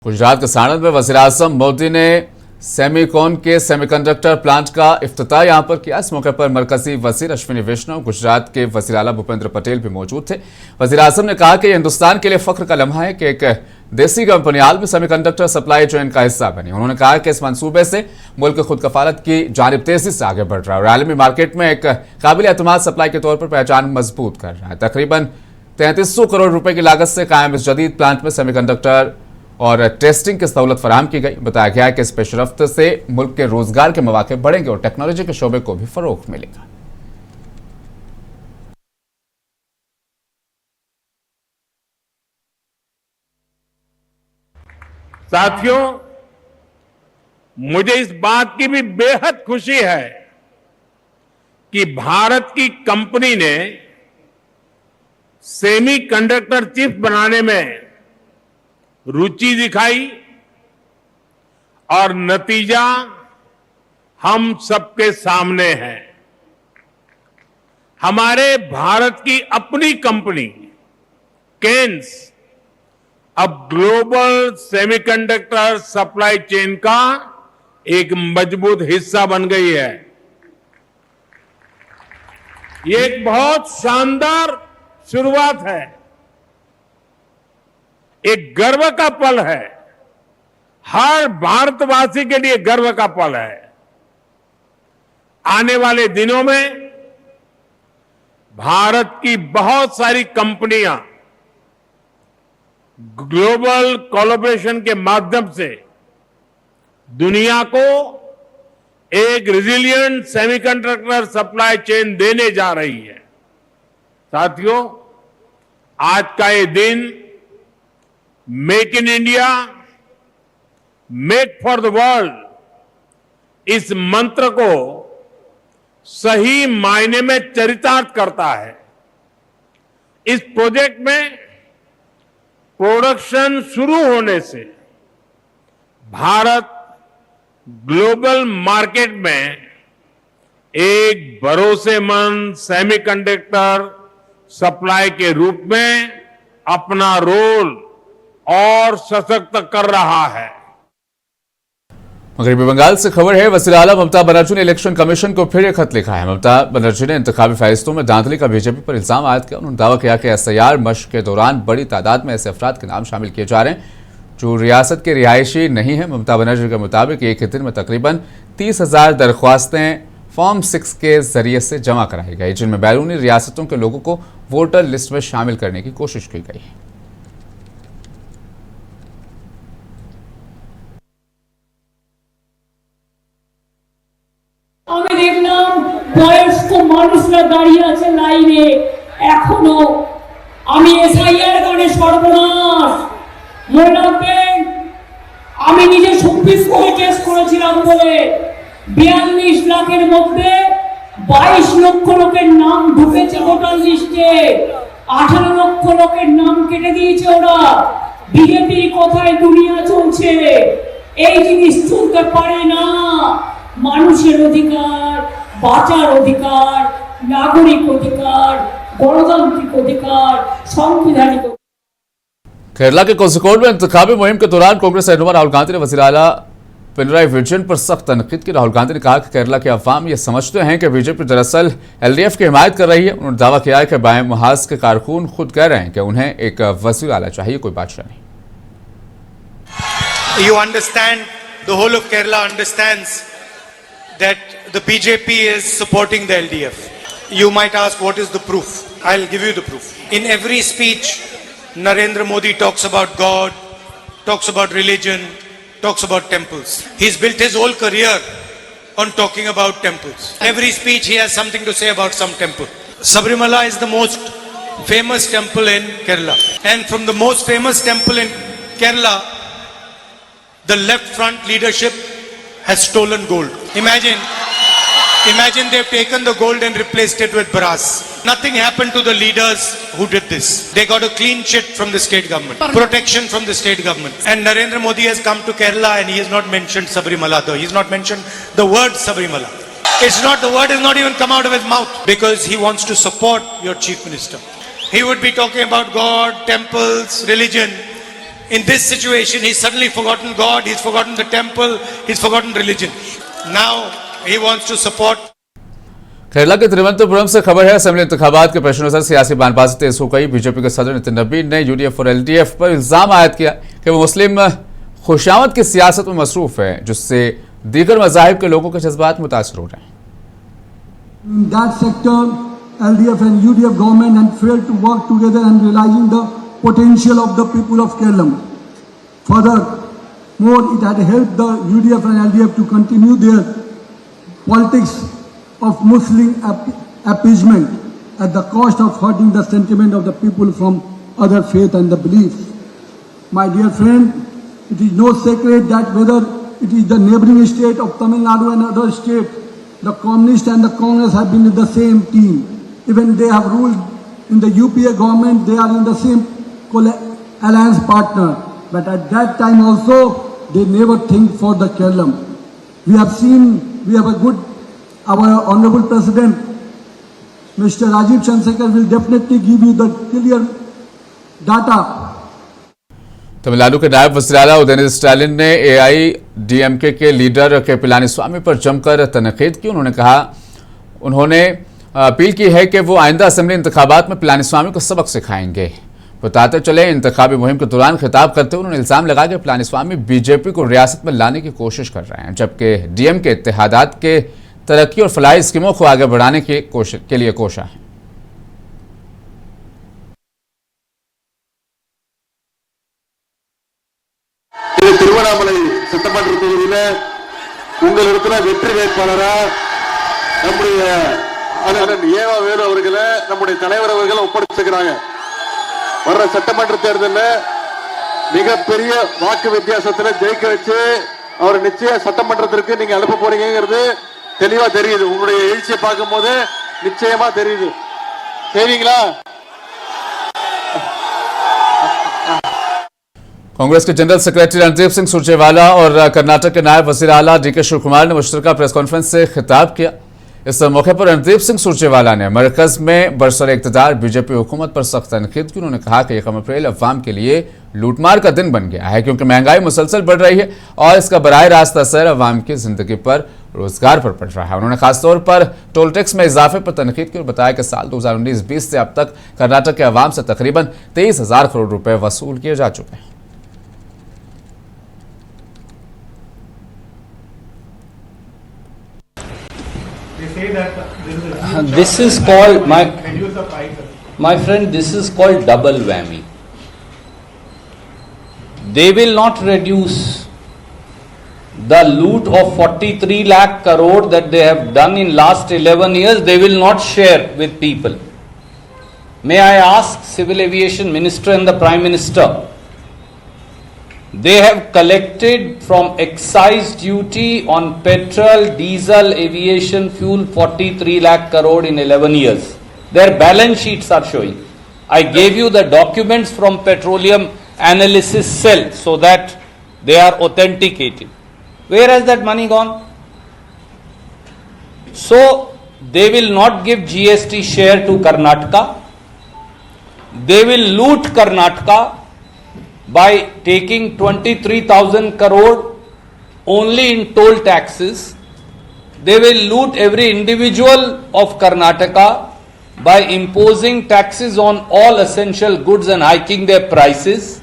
गुजरात के साणंद में वज़ीर-ए-आज़म मोदी ने सेमीकॉन के सेमीकंडक्टर प्लांट का इफ्तिताह यहां पर किया। इस मौके पर मरकजी वज़ीर अश्विनी वैष्णव, गुजरात के वज़ीर आला भूपेंद्र पटेल भी मौजूद थे। वज़ीर-ए-आज़म ने कहा कि यह हिंदुस्तान के लिए फख्र का लम्हा है कि एक देसी कंपनी हाल में सेमीकंडक्टर सप्लाई चेन का हिस्सा बनी। उन्होंने कहा कि इस मंसूबे से मुल्क खुद कफालत की जानिब तेजी से आगे बढ़ रहा है और आलमी मार्केट में एक काबिल एतमाद सप्लाई के तौर पर पहचान मजबूत कर रहा है। तकरीबन 3300 करोड़ रुपए की लागत से कायम इस जदीद प्लांट में सेमीकंडक्टर और टेस्टिंग की सहूलत फराहम की गई। बताया गया है कि इस पेशरफ्त से मुल्क के रोजगार के मौके बढ़ेंगे और टेक्नोलॉजी के शोबे को भी फरोग मिलेगा। साथियों, मुझे इस बात की भी बेहद खुशी है कि भारत की कंपनी ने सेमीकंडक्टर चिप बनाने में रुचि दिखाई और नतीजा हम सबके सामने है। हमारे भारत की अपनी कंपनी केन्स अब ग्लोबल सेमीकंडक्टर सप्लाई चेन का एक मजबूत हिस्सा बन गई है। ये एक बहुत शानदार शुरुआत है, एक गर्व का पल है, हर भारतवासी के लिए गर्व का पल है। आने वाले दिनों में भारत की बहुत सारी कंपनियां ग्लोबल कोलैबोरेशन के माध्यम से दुनिया को एक रेजिलिएंट सेमीकंडक्टर सप्लाई चेन देने जा रही है। साथियों, आज का ये दिन make in India, make for the world इस मंत्र को सही मायने में चरितार्थ करता है। इस प्रोजेक्ट में प्रोडक्शन शुरू होने से भारत ग्लोबल मार्केट में एक भरोसेमंद सेमीकंडक्टर सप्लाई के रूप में अपना रोल और सशक्त कर रहा है। मगरबी बंगाल से खबर है, वज़ीर आला ममता बनर्जी ने इलेक्शन कमीशन को फिर एक खत लिखा है। ममता बनर्जी ने इंतखाबी फैसलों में धांधली का बीजेपी पर इल्जाम आयद किया। उन्होंने दावा किया कि एसआईआर मश्क के दौरान बड़ी तादाद में ऐसे अफराद के नाम शामिल किए जा रहे हैं जो रियासत के रिहायशी नहीं है। ममता बनर्जी के मुताबिक एक ही दिन में तकरीबन 30,000 दरख्वास्तें फॉर्म 6 के जरिए से जमा कराई गई, जिनमें बैरूनी रियासतों के लोगों को वोटर लिस्ट में शामिल करने की कोशिश की गई है। আমি দেখলাম বয়স্ক মানুষরা দাঁড়িয়ে আছে লাইনে এখনো। আমি এসআইআর করে সর্বনাশ মনে রাখবেন, আমি নিজে 26 কোটি কেস করেছিলাম বলে 42 লাখের মধ্যে 22 লক্ষ লোকের নাম ঢুকেছে ভোটার লিস্টে, 18 লক্ষ লোকের নাম কেটে দিয়েছে ওরা। বিজেপির কথায় দুনিয়া চলছে, এই জিনিস চলতে পারে না। মানুষের অধিকার, বাঁচার অধিকার, নাগরিক অধিকার, গণতান্ত্রিক অধিকার, সাংবিধানিক। केरला के कोझिकोड में इंतखाबी मुहिम के दौरान कांग्रेस रहनुमा राहुल गांधी ने वज़ीर आला पिनराई विजयन पर सख्त तनकीद की। राहुल गांधी ने कहा कि केरला के अवाम ये समझते हैं कि बीजेपी दरअसल एलडीएफ की हिमायत कर रही है। उन्होंने दावा किया है कि बाएं मुहाज के कारकुन खुद कह रहे हैं कि उन्हें एक वज़ीर आला चाहिए, कोई बादशाह नहीं। You understand, the whole of Kerala understands that the BJP is supporting the LDF. You might ask, what is the proof? I'll give you the proof. In every speech, Narendra Modi talks about God, talks about religion, talks about temples. He's built his whole career on talking about temples. Every speech he has something to say about some temple. Sabrimala is the most famous temple in Kerala. And from the most famous temple in Kerala, the left front leadership has stolen gold. Imagine they've taken the gold and replaced it with brass. Nothing happened to the leaders who did this. They got a clean chit from the state government, protection from the state government. And Narendra Modi has come to Kerala and he has not mentioned Sabrimala though. He's not mentioned the word Sabrimala. It's not, the word has not even come out of his mouth because he wants to support your chief minister. He would be talking about God, temples, religion. In this situation, he's suddenly forgotten God, he's forgotten the temple, he's forgotten religion. Now he wants to support. Kerala के तिरुवनंतपुरम से खबर है, assembly इंतखाबात के पेशनजर सियासी बयानबाजी तेज हो गई। बीजेपी के सदर नितिन नबी ने यूडीएफ और एलडीएफ पर इल्जाम आयद किया कि वो मुस्लिम खुशामद की सियासत में मसरूफ है, जिससे दीगर मज़ाहिब के लोगों के जज्बात मुतासर हो रहे हैं। In that sector, LDF and UDF government had failed to work together and realizing the potential of the people of Kerala. Furthermore, it had helped the UDF and LDF to continue their politics of Muslim appeasement at the cost of hurting the sentiment of the people from other faith and the beliefs. My dear friend, it is no secret that whether it is the neighboring state of Tamil Nadu and other states, the Communists and the Congress have been in the same team. Even they have ruled in the UPA government, they are in the same alliance partner. But at that time also, they never think for the Kerala. We have seen, we have a good, our Honorable President, Mr. Rajiv Chandrasekhar will definitely give you the clear data. Tamil Nadu के नायब वज़ीर-ए-आला उदयनिधि स्टालिन ने AIADMK के leader के पलानीस्वामी पर जमकर तनकीद की। उन्होंने अपील की है कि वो आइंदा असेंबली इंतखाबात में पलानीस्वामी को सबक सिखाएंगे। बताते चले, इंतखाबी मुहिम के दौरान खिताब करते हुए उन्होंने इल्जाम लगाया कि पलानीस्वामी बीजेपी को रियासत में लाने की कोशिश कर रहे हैं, जबकि डीएमके इत्तेहादात के तरक्की और फलाही स्कीमों को आगे बढ़ाने के लिए कोशा है। திருவண்ணாமலை சட்டமன்ற தொகுதியில உங்களிடத்துல வெற்றி வேட்பாளரா நம்முடைய ஏவா வேலு அவர்களை நம்முடைய தலைவர் அவர்கள் ஒப்படைச்சிருக்கிறாங்க. வர்ற சட்டமன்ற தேர்தலில் மிகப்பெரிய வாக்கு வித்தியாசத்தில் ஜெயிக்க வச்சு அவர் நிச்சயம் சட்டமன்றத்திற்கு நீங்க அனுப்ப போறீங்கிறது தெளிவா தெரியுது. உங்களுடைய எழுச்சியை பார்க்கும் போது நிச்சயமா தெரியுது. சரிங்களா? कांग्रेस के जनरल सेक्रेटरी रणदीप सिंह सुरजेवाला और कर्नाटक के नायब वज़ीर-ए-आला डीके शिव कुमार ने मुश्तरका प्रेस कॉन्फ्रेंस से खिताब किया। इस मौके पर रणदीप सिंह सुरजेवाला ने मरकज में बरसर इक़्तिदार बीजेपी हुकूमत पर सख्त तनकीद की। उन्होंने कहा कि 1 अप्रैल अवाम के लिए लूटमार का दिन बन गया है, क्योंकि महंगाई मुसलसल बढ़ रही है और इसका बराह रास्त असर अवाम की जिंदगी पर, रोजगार पर पड़ रहा है। उन्होंने खासतौर पर टोल टैक्स में इजाफे पर तनकीद की और बताया कि साल 2019-20 से अब तक कर्नाटक के अवाम से तकरीबन 23,000 करोड़ रुपए वसूल किए जा चुके हैं। This is called, my friend, this is called double whammy. They will not reduce the loot of 43 lakh crore that they have done in last 11 years. They will not share with people. May I ask Civil Aviation Minister and the Prime Minister, they have collected from excise duty on petrol, diesel, aviation fuel 43 lakh crore in 11 years. Their balance sheets are showing. I gave you the documents from Petroleum Analysis Cell so that they are authenticated. Where has that money gone? So they will not give GST share to Karnataka. They will loot Karnataka by taking 23,000 crore only in toll taxes. They will loot every individual of Karnataka by imposing taxes on all essential goods and hiking their prices.